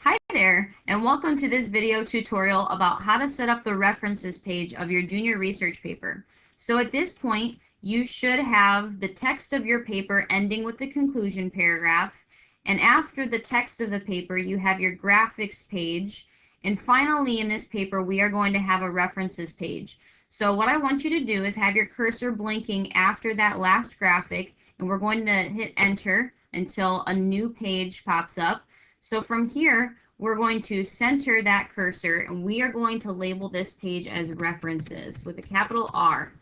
Hi there, and welcome to this video tutorial about how to set up the references page of your junior research paper. So at this point, you should have the text of your paper ending with the conclusion paragraph, and after the text of the paper, you have your graphics page, and finally in this paper, we are going to have a references page. So what I want you to do is have your cursor blinking after that last graphic, and we're going to hit enter until a new page pops up. So from here, we're going to center that cursor and we are going to label this page as references with a capital R.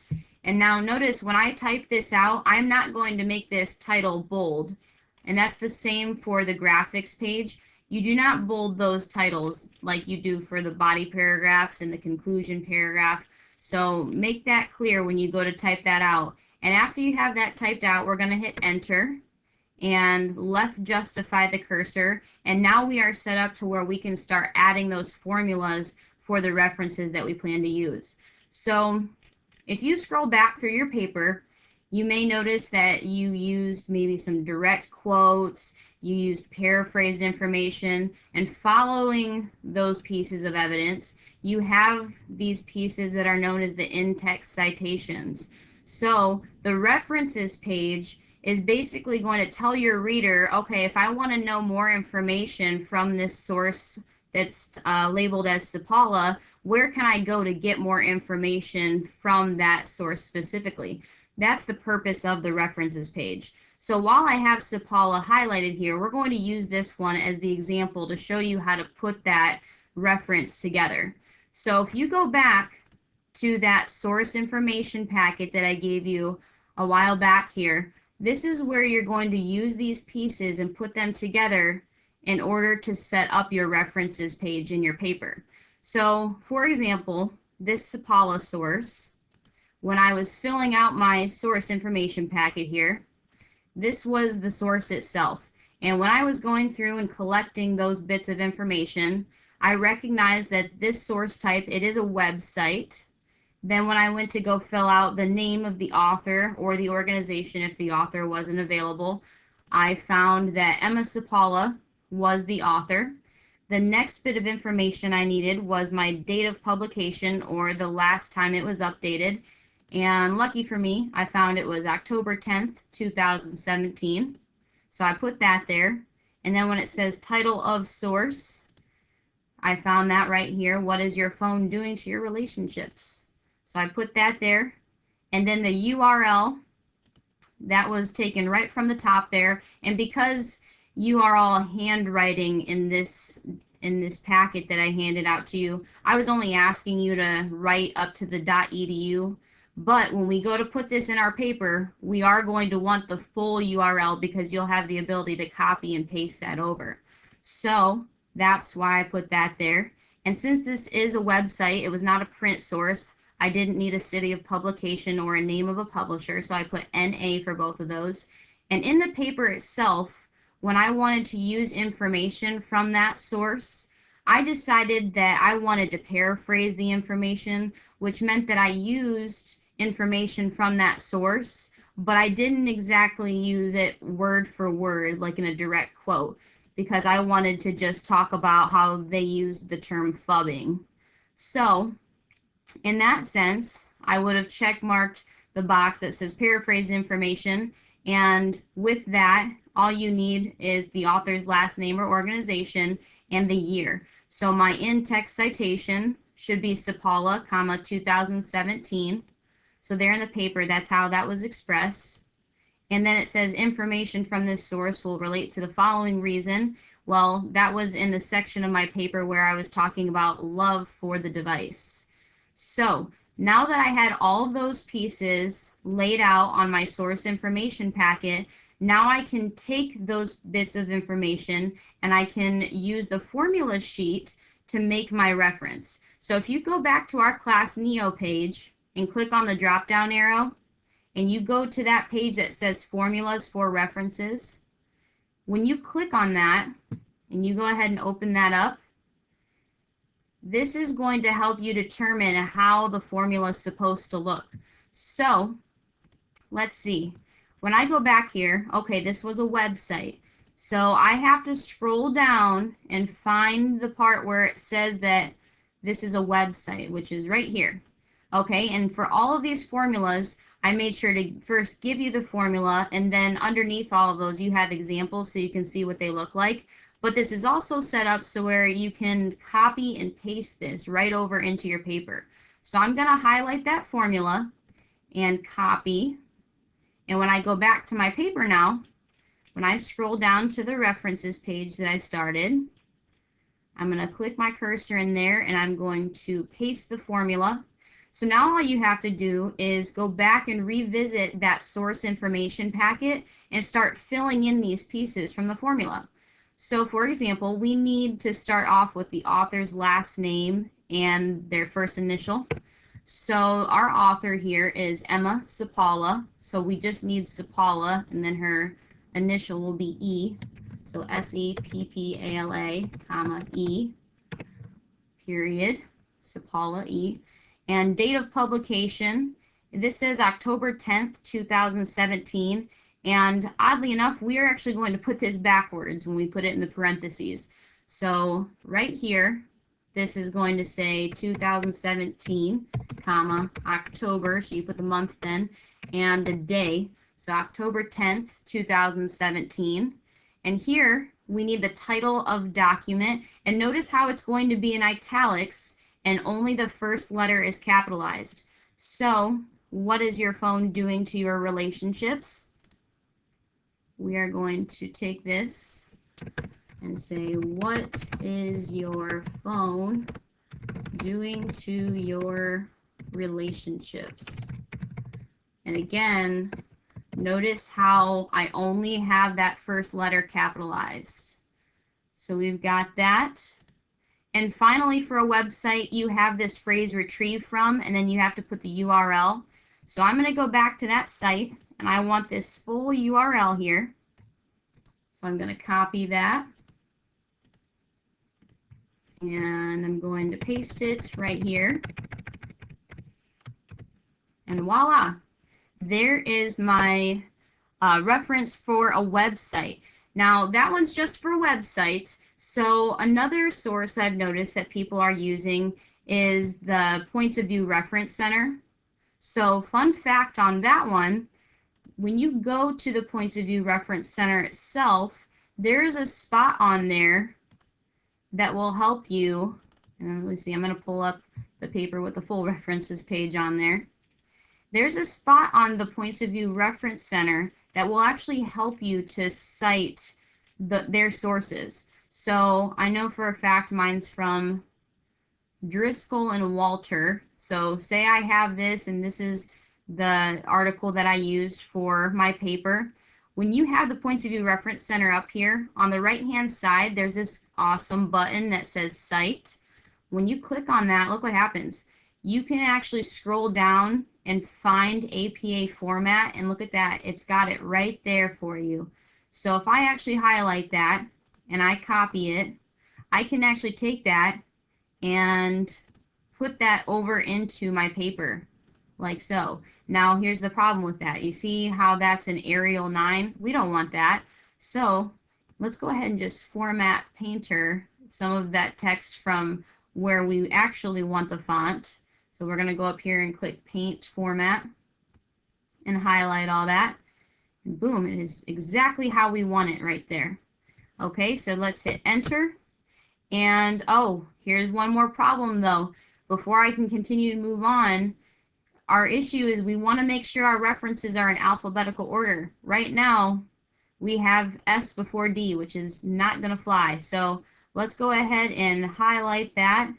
And now notice when I type this out, I'm not going to make this title bold. And that's the same for the graphics page. You do not bold those titles like you do for the body paragraphs and the conclusion paragraph. So make that clear when you go to type that out. And after you have that typed out, we're going to hit enter and left justify the cursor, and now we are set up to where we can start adding those formulas for the references that we plan to use. So if you scroll back through your paper, you may notice that you used maybe some direct quotes, you used paraphrased information, and following those pieces of evidence, you have these pieces that are known as the in-text citations. So the references page is basically going to tell your reader, okay, if I want to know more information from this source that's labeled as Sapala, where can I go to get more information from that source specifically? That's the purpose of the references page. So while I have Sapala highlighted here, we're going to use this one as the example to show you how to put that reference together. So if you go back to that source information packet that I gave you a while back here, this is where you're going to use these pieces and put them together in order to set up your references page in your paper. So, for example, this Sapala source, when I was filling out my source information packet here, this was the source itself. And when I was going through and collecting those bits of information, I recognized that this source type, it is a website. Then when I went to go fill out the name of the author or the organization if the author wasn't available, I found that Emma Sapala was the author. The next bit of information I needed was my date of publication or the last time it was updated. And lucky for me, I found it was October 10th, 2017. So I put that there. And then when it says title of source, I found that right here. What is your phone doing to your relationships? So I put that there, and then the URL, that was taken right from the top there, and because you are all handwriting in this packet that I handed out to you, I was only asking you to write up to the .edu, but when we go to put this in our paper, we are going to want the full URL because you'll have the ability to copy and paste that over. So that's why I put that there. And since this is a website, it was not a print source, I didn't need a city of publication or a name of a publisher, so I put NA for both of those. And in the paper itself, when I wanted to use information from that source, I decided that I wanted to paraphrase the information, which meant that I used information from that source, but I didn't exactly use it word for word like in a direct quote, because I wanted to just talk about how they used the term phubbing. So in that sense, I would have check marked the box that says paraphrase information, and with that, all you need is the author's last name or organization and the year. So my in-text citation should be Sapala, 2017. So there in the paper, that's how that was expressed. And then it says information from this source will relate to the following reason. Well, that was in the section of my paper where I was talking about love for the device. So now that I had all of those pieces laid out on my source information packet, now I can take those bits of information and I can use the formula sheet to make my reference. So if you go back to our Class Neo page and click on the drop down arrow and you go to that page that says formulas for references, when you click on that and you go ahead and open that up, this is going to help you determine how the formula is supposed to look. So let's see. When I go back here, okay, this was a website. So I have to scroll down and find the part where it says that this is a website, which is right here. Okay, and for all of these formulas, I made sure to first give you the formula, and then underneath all of those you have examples so you can see what they look like. But this is also set up so where you can copy and paste this right over into your paper. So I'm going to highlight that formula and copy. And when I go back to my paper now, when I scroll down to the references page that I started, I'm going to click my cursor in there and I'm going to paste the formula. So now all you have to do is go back and revisit that source information packet and start filling in these pieces from the formula. So for example, we need to start off with the author's last name and their first initial. So our author here is Emma Seppala. So we just need Seppala, and then her initial will be E. So Seppala, comma, E, period, Seppala, E. And date of publication, this is October 10th, 2017. And oddly enough, we are actually going to put this backwards when we put it in the parentheses. So right here, this is going to say 2017, comma, October, so you put the month then, and the day, so October 10th, 2017. And here, we need the title of document, and notice how it's going to be in italics, and only the first letter is capitalized. So, what is your phone doing to your relationships? We are going to take this and say, what is your phone doing to your relationships? And again, notice how I only have that first letter capitalized. So we've got that. And finally, for a website, you have this phrase retrieve from, and then you have to put the URL. So I'm going to go back to that site, and I want this full URL here. So I'm going to copy that. And I'm going to paste it right here. And voila, there is my reference for a website. Now that one's just for websites. So another source I've noticed that people are using is the Points of View Reference Center. So fun fact on that one, when you go to the Points of View Reference Center itself, there's a spot on there that will help you. And let's see, I'm going to pull up the paper with the full references page on there. There's a spot on the Points of View Reference Center that will actually help you to cite their sources. So I know for a fact mine's from Driscoll and Walter. So say I have this and this is the article that I used for my paper. When you have the Points of View Reference Center up here, on the right-hand side, there's this awesome button that says Cite. When you click on that, look what happens. You can actually scroll down and find APA format, and look at that. It's got it right there for you. So if I actually highlight that and I copy it, I can actually take that and put that over into my paper, like so. Now here's the problem with that. You see how that's an Arial 9? We don't want that. So let's go ahead and just format Painter some of that text from where we actually want the font. So we're going to go up here and click Paint Format and highlight all that. And boom, it is exactly how we want it right there. Okay, so let's hit Enter. And oh, here's one more problem though. Before I can continue to move on, our issue is we want to make sure our references are in alphabetical order. Right now, we have S before D, which is not going to fly. So let's go ahead and highlight that.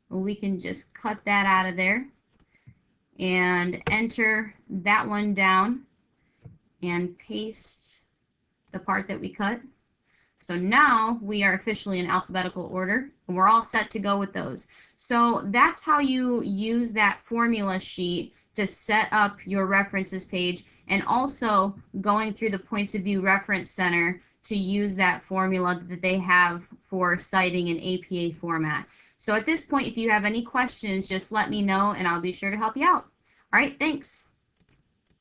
We can just cut that out of there and enter that one down and paste the part that we cut. So now we are officially in alphabetical order, and we're all set to go with those. So that's how you use that formula sheet to set up your references page, and also going through the Points of View Reference Center to use that formula that they have for citing in APA format. So at this point, if you have any questions, just let me know and I'll be sure to help you out. All right, thanks.